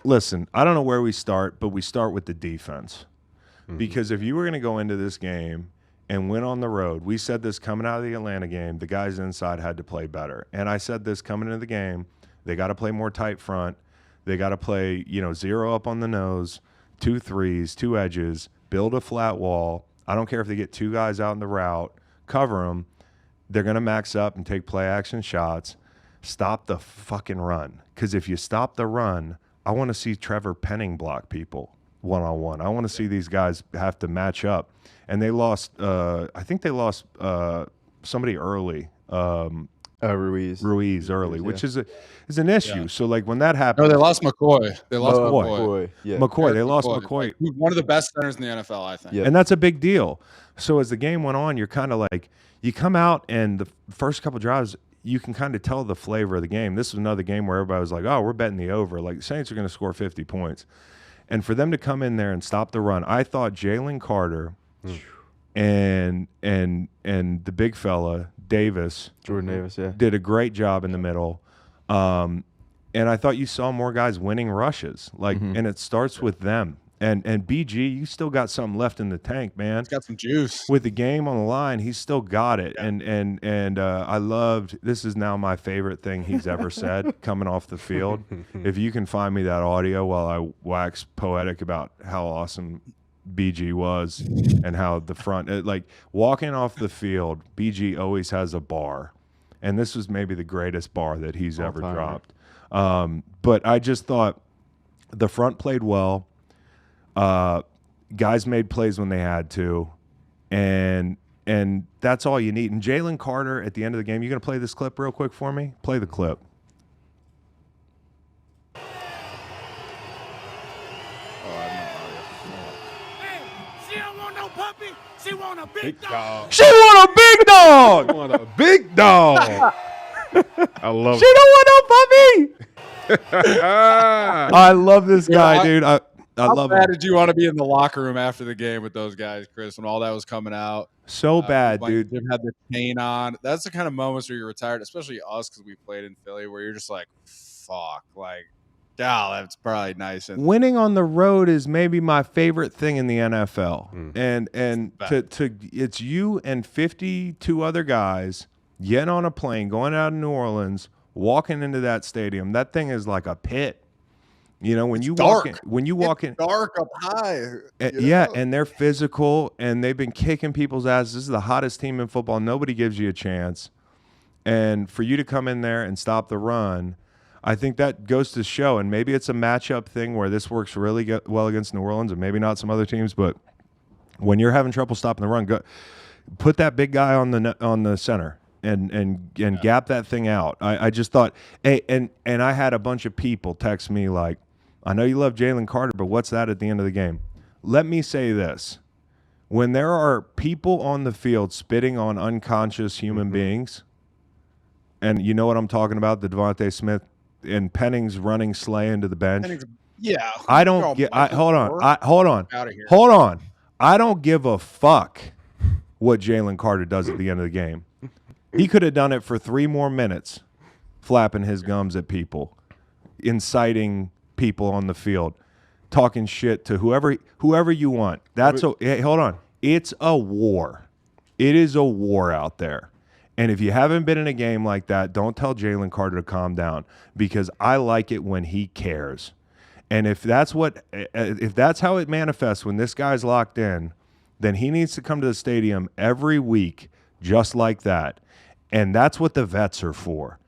Listen, I don't know where we start, but we start with the defense. Because if you were going to go into this game and win on the road, we said this coming out of the Atlanta game, the guys inside had to play better. And I said this coming into the game, they got to play more tight front. They got to play, 0 up on the nose, 2 threes, 2 edges, build a flat wall. I don't care if they get 2 guys out in the route, cover them. They're going to max up and take play action shots. Stop the fucking run. Because if you stop the run, I want to see Trevor Penning block people one-on-one. I want to see these guys have to match up. And they lost, I think they lost somebody early. Ruiz early, yeah. which is an issue. Yeah. So, like, when that happened. No, they lost McCoy. They lost McCoy. Yeah. McCoy. They lost McCoy. Like, one of the best centers in the NFL, I think. Yeah. And that's a big deal. So, as the game went on, you're kind of like, you come out and the first couple drives, you can kind of tell the flavor of the game. This was another game where everybody was like, oh, we're betting the over. Like, the Saints are going to score 50 points. And for them to come in there and stop the run, I thought Jaylen Carter and the big fella, Jordan Davis, did a great job in the middle. And I thought you saw more guys winning rushes. Like, and it starts with them. And BG, you still got something left in the tank, man. He's got some juice. With the game on the line, he's still got it. Yeah. And I loved, this is now my favorite thing he's ever said coming off the field. If you can find me that audio while I wax poetic about how awesome BG was and how the front, like walking off the field, BG always has a bar. And this was maybe the greatest bar that he's ever dropped. But I just thought the front played well. Guys made plays when they had to, and that's all you need. And Jaylen Carter at the end of the game, you going to play this clip real quick for me? Play the clip. She don't want no puppy. She want a big dog. She want a big dog. She want a big dog. I love she it. She don't want no puppy. I love this guy, dude. I love How bad him. did you want to be in the locker room after the game with those guys, Chris, when all that was coming out? So bad, dude. Jim had the chain on. That's the kind of moments where you're retired, especially us because we played in Philly, where you're just like, fuck, like, yeah, that's probably nice. And winning on the road is maybe my favorite thing in the NFL. And it's you and 52 other guys getting on a plane, going out of New Orleans, walking into that stadium. That thing is like a pit. You know, when you walk in, dark up high. Yeah, and they're physical, and they've been kicking people's asses. This is the hottest team in football. Nobody gives you a chance. And for you to come in there and stop the run, I think that goes to show. And maybe it's a matchup thing where this works really well against New Orleans, and maybe not some other teams. But when you're having trouble stopping the run, go put that big guy on the center. And gap that thing out. I just thought, hey, and I had a bunch of people text me like, I know you love Jaylen Carter, but what's that at the end of the game? Let me say this. When there are people on the field spitting on unconscious human beings, and you know what I'm talking about, the Devontae Smith and Penning's running Slay into the bench. Yeah. I don't get hold on. I don't give a fuck what Jaylen Carter does at the end of the game. He could have done it for 3 more minutes, flapping his gums at people, inciting people on the field, talking shit to whoever you want. Hey, hold on. It's a war. It is a war out there. And if you haven't been in a game like that, don't tell Jaylen Carter to calm down, because I like it when he cares. And if that's how it manifests when this guy's locked in, then he needs to come to the stadium every week just like that. And that's what the vets are for.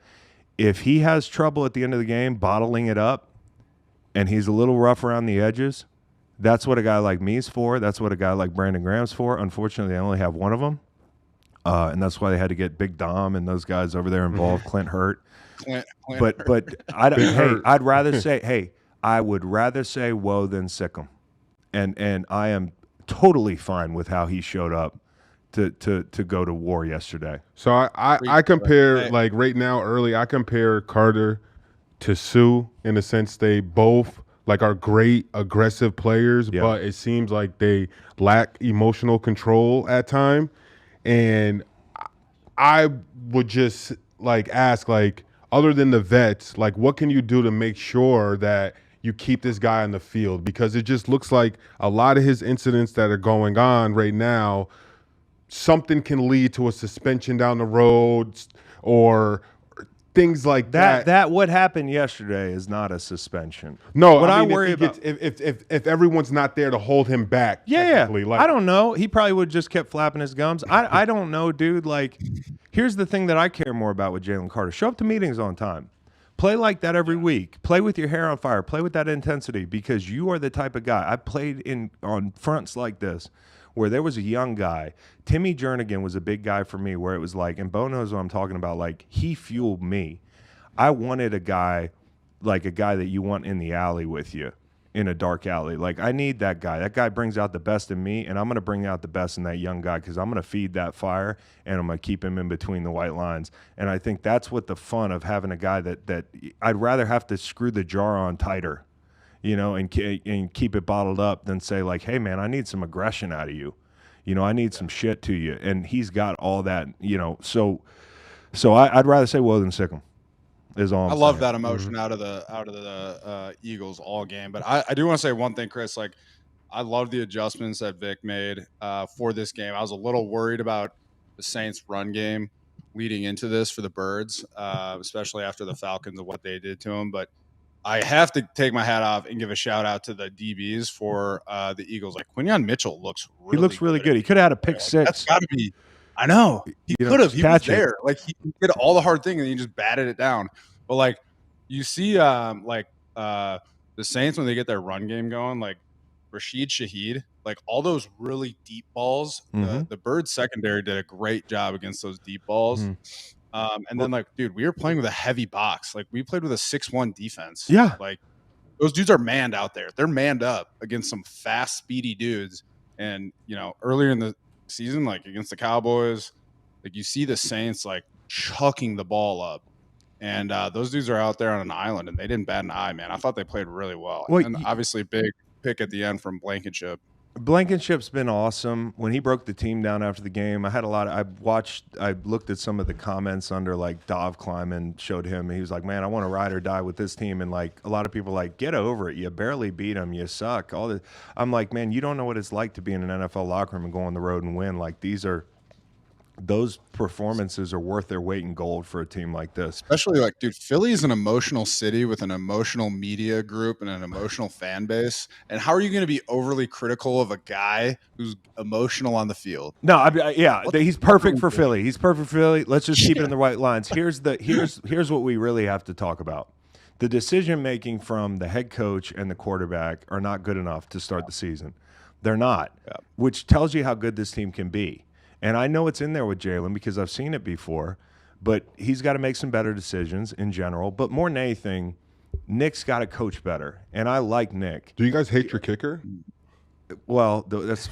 If he has trouble at the end of the game bottling it up and he's a little rough around the edges, that's what a guy like me's for. That's what a guy like Brandon Graham's for. Unfortunately, they only have one of them. And that's why they had to get Big Dom and those guys over there involved. Clint Hurt. But I'd rather say, I would rather say whoa than sick 'em. And I am totally fine with how he showed up to go to war yesterday. So I compare, like right now early, I compare Carter to Sue in the sense they both like are great aggressive players, but it seems like they lack emotional control at time. And I would just like ask, like, other than the vets, like what can you do to make sure that you keep this guy on the field, because it just looks like a lot of his incidents that are going on right now, something can lead to a suspension down the road or things like that. That what happened yesterday is not a suspension. No, what I mean, worry about if everyone's not there to hold him back. Yeah, like, I don't know. He probably would just kept flapping his gums. I don't know, dude. Like, here's the thing that I care more about with Jaylen Carter: show up to meetings on time. Play like that every week. Play with your hair on fire. Play with that intensity, because you are the type of guy. I played on fronts like this where there was a young guy. Timmy Jernigan was a big guy for me, where it was like, and Beau knows what I'm talking about, like, he fueled me. I wanted a guy that you want in the alley with you, in a dark alley. Like, I need that guy. That guy brings out the best in me, and I'm going to bring out the best in that young guy, because I'm going to feed that fire, and I'm going to keep him in between the white lines. And I think that's what the fun of having a guy that I'd rather have to screw the jar on tighter, and keep it bottled up, than say, like, hey, man, I need some aggression out of you. I need some shit to you. And he's got all that, So I'd rather say woe than sick him. I love that emotion out of the Eagles all game. But I do want to say one thing, Chris. Like, I love the adjustments that Vic made for this game. I was a little worried about the Saints' run game leading into this for the Birds, especially after the Falcons and what they did to them. But I have to take my hat off and give a shout out to the DBs for the Eagles. Like, Quinyon Mitchell looks really good. He could have had a pick six. That's got to be. I know. He could have. He was there. Like, he did all the hard thing, and he just batted it down. But, like, you see, the Saints, when they get their run game going, like Rashid Shaheed, like, all those really deep balls, the Birds secondary did a great job against those deep balls. And then, like, dude, we were playing with a heavy box. Like, we played with a 6-1 defense. Yeah. Like, those dudes are manned out there. They're manned up against some fast, speedy dudes. And, earlier in the season, like against the Cowboys, like, you see the Saints, like, chucking the ball up. And those dudes are out there on an island, and they didn't bat an eye, man. I thought they played really well. And obviously, big pick at the end from Blankenship. Blankenship's been awesome. When he broke the team down after the game, I looked at some of the comments under, like, Dov Kleiman showed him. He was like, man, I want to ride or die with this team. And, like, a lot of people like, get over it. You barely beat them. You suck. I'm like, man, you don't know what it's like to be in an NFL locker room and go on the road and win. Like, those performances are worth their weight in gold for a team like this. Especially, like, dude, Philly is an emotional city with an emotional media group and an emotional fan base. And how are you going to be overly critical of a guy who's emotional on the field? No, he's perfect for Philly. He's perfect for Philly. Let's just keep it in the right lines. Here's what we really have to talk about. The decision making from the head coach and the quarterback are not good enough to start the season. They're not, which tells you how good this team can be. And I know it's in there with Jaylen because I've seen it before, but he's got to make some better decisions in general. But more than anything, Nick's got to coach better, and I like Nick. Do you guys hate your kicker? Well, that's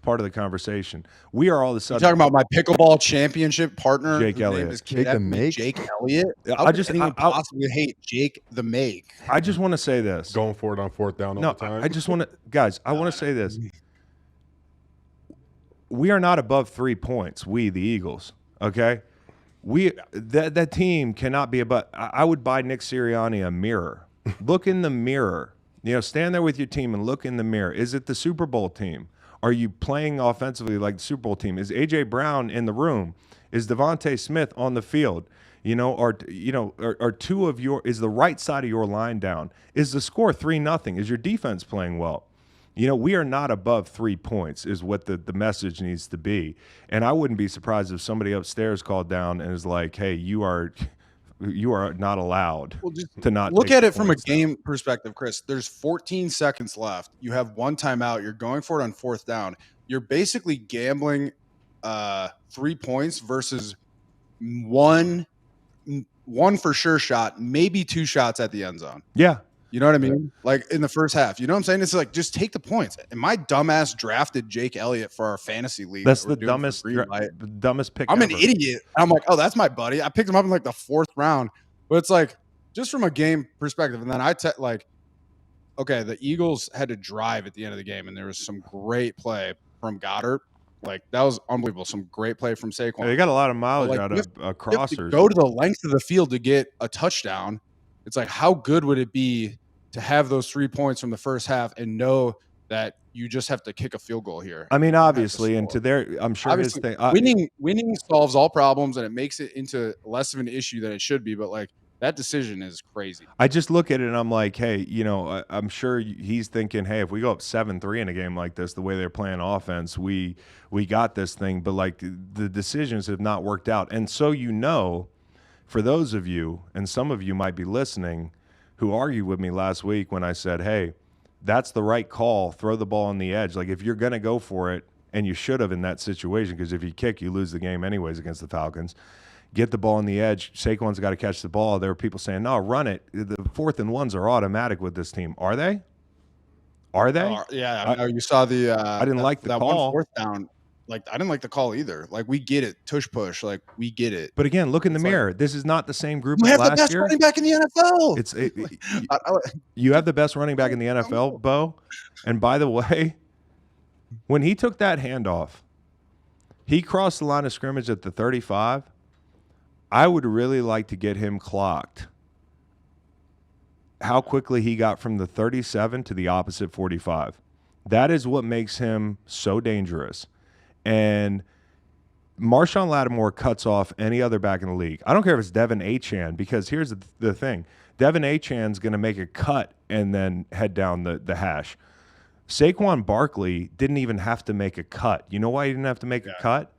part of the conversation. We are all of a sudden talking about my pickleball championship partner, Jake Elliott. Jake the Make. Jake Elliott. How could anyone possibly hate Jake the Make? I just want to say this. Going for it on fourth down all the time. I just want to, guys. I want to say this. We are not above 3 points. We, the Eagles, okay? That team cannot be above. I would buy Nick Sirianni a mirror. Look in the mirror. Stand there with your team and look in the mirror. Is it the Super Bowl team? Are you playing offensively like the Super Bowl team? Is A.J. Brown in the room? Is Devontae Smith on the field? Are two of your – is the right side of your line down? Is the score 3-0? Is your defense playing well? We are not above 3 points is what the message needs to be. And I wouldn't be surprised if somebody upstairs called down and is like, hey, you are not allowed to not look at it from a game perspective, Chris. There's 14 seconds left. You have one timeout. You're going for it on fourth down. You're basically gambling 3 points versus one for sure shot, maybe 2 shots at the end zone. Yeah. You know what I mean? Like, in the first half. You know what I'm saying? It's like, just take the points. And my dumbass drafted Jake Elliott for our fantasy league. That's the dumbest pick I'm ever. an idiot. I'm like, oh, that's my buddy. I picked him up in, like, the 4th round. But it's like, just from a game perspective. And then okay, the Eagles had to drive at the end of the game, and there was some great play from Goddard. Like, that was unbelievable. Some great play from Saquon. Yeah, they got a lot of mileage out of crossers. Go to the length of the field to get a touchdown. It's like, how good would it be to have those 3 points from the first half and know that you just have to kick a field goal here. I mean, obviously, and to their, I'm sure obviously, his thing. Winning solves all problems, and it makes it into less of an issue than it should be. But like that decision is crazy. I just look at it and I'm like, hey, I'm sure he's thinking, hey, if we go up 7-3 in a game like this, the way they're playing offense, we got this thing. But like the decisions have not worked out, and so for those of you, and some of you might be listening, who argued with me last week when I said, hey, that's the right call. Throw the ball on the edge. Like if you're going to go for it, and you should have in that situation, because if you kick, you lose the game anyways against the Falcons. Get the ball on the edge. Saquon's got to catch the ball. There were people saying, no, run it. The 4th and 1s are automatic with this team. Are they? Are they? Yeah. I know you saw the I didn't like the that call. 1 4th down. Like I didn't like the call either. Like we get it. Tush push. Like we get it. But again, look in the mirror. This is not the same group you as have last the best year. running back in the NFL. You have the best running back in the NFL, Beau. And by the way, when he took that handoff, he crossed the line of scrimmage at the 35. I would really like to get him clocked how quickly he got from the 37 to the opposite 45. That is what makes him so dangerous. And Marshawn Lattimore cuts off any other back in the league. I don't care if it's Devin Achane, because here's the thing. Devin Achane's going to make a cut and then head down the hash. Saquon Barkley didn't even have to make a cut. You know why he didn't have to make a cut?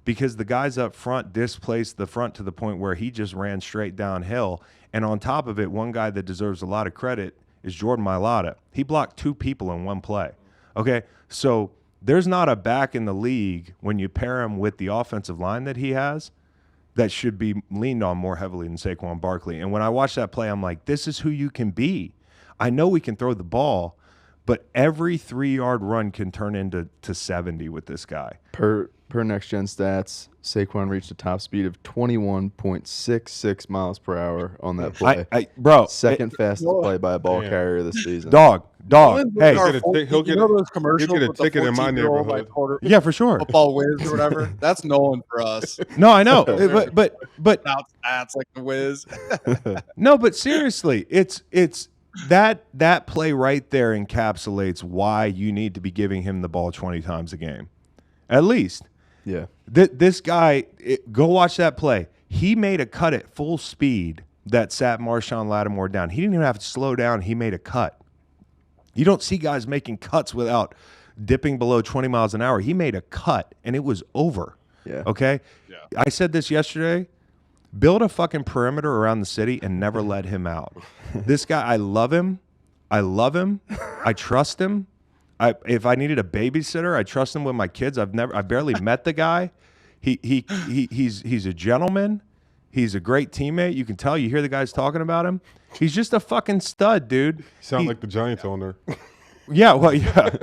Because the guys up front displaced the front to the point where he just ran straight downhill. And on top of it, one guy that deserves a lot of credit is Jordan Mailata. He blocked 2 people in one play. Okay, so there's not a back in the league when you pair him with the offensive line that he has that should be leaned on more heavily than Saquon Barkley. And when I watch that play, I'm like, this is who you can be. I know we can throw the ball, but every 3-yard run can turn into 70 with this guy. Per Next Gen Stats, Saquon reached a top speed of 21.66 miles per hour on that play. Second fastest play by a ball carrier this season. Dog. Hey, he'll get a ticket in my neighborhood. Yeah, for sure. Football Whiz or whatever. That's Nolan for us. No, I know, but Without stats like the Whiz. No, but seriously, it's that play right there encapsulates why you need to be giving him the ball 20 times a game, at least. Yeah. This guy, go watch that play. He made a cut at full speed that sat Marshawn Lattimore down. He didn't even have to slow down. He made a cut. You don't see guys making cuts without dipping below 20 miles an hour. He made a cut, and it was over. Yeah. Okay? Yeah. I said this yesterday. Build a fucking perimeter around the city and never let him out. This guy, I love him. I trust him. If I needed a babysitter, I trust him with my kids. I barely met the guy. He's a gentleman. He's a great teammate. You can tell. You hear the guys talking about him. He's just a fucking stud, dude. Sound like the Giants owner. Yeah, well, yeah.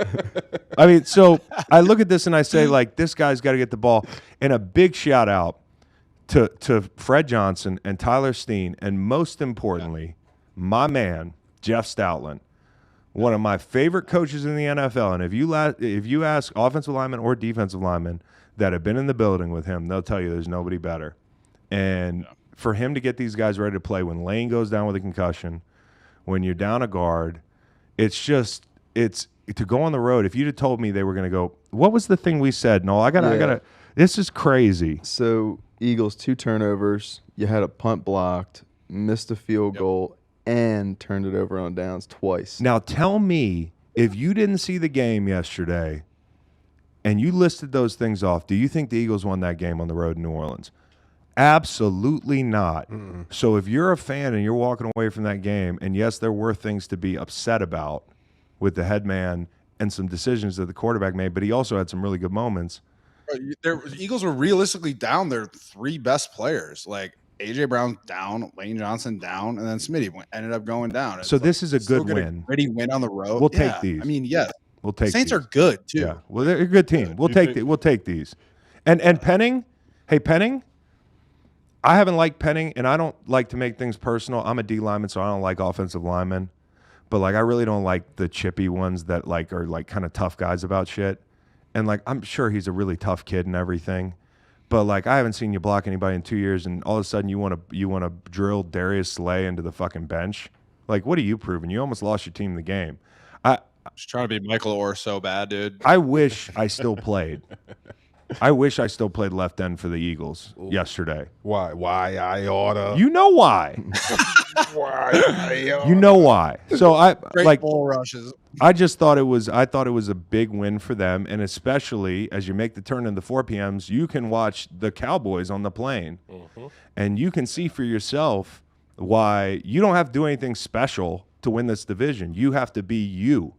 I mean, so I look at this and I say, like, this guy's got to get the ball. And a big shout out to Fred Johnson and Tyler Steen, and most importantly, my man Jeff Stoutland. One of my favorite coaches in the NFL, and if you ask offensive linemen or defensive linemen that have been in the building with him, they'll tell you there's nobody better. And for him to get these guys ready to play when Lane goes down with a concussion, when you're down a guard, it's to go on the road. If you'd have told me they were going to go, what was the thing we said? No, I gotta. This is crazy. So Eagles 2 turnovers. You had a punt blocked, missed a field goal, and turned it over on downs twice. Now tell me, if you didn't see the game yesterday and you listed those things off, do you think the Eagles won that game on the road in New Orleans? Absolutely not. Mm-mm. So if you're a fan and you're walking away from that game, and yes, there were things to be upset about with the head man and some decisions that the quarterback made, but he also had some really good moments. The Eagles were realistically down their 3 best players. Like, A.J. Brown down, Lane Johnson down, and then Smitty ended up going down. So this is a good win. Gritty win on the road. We'll take these. I mean, yes. We'll take Saints these. are good too. Yeah. Well, they're a good team. We'll take these. And Penning, hey Penning, I haven't liked Penning, and I don't like to make things personal. I'm a D lineman, so I don't like offensive linemen. But like, I really don't like the chippy ones that like are like kind of tough guys about shit. And like, I'm sure he's a really tough kid and everything. But like, I haven't seen you block anybody in 2 years, and all of a sudden you want to drill Darius Slay into the fucking bench. Like, what are you proving? You almost lost your team the game. I was trying to be Michael Orr so bad, dude. I wish I still played. I wish I still played left end for the Eagles yesterday. Why? Why I oughta? You know why? Why I oughta? You know why? So Great bull rushes. I just thought it was a big win for them, and especially as you make the turn in the 4 p.m.s, you can watch the Cowboys on the plane, and you can see for yourself why you don't have to do anything special to win this division. You have to be you.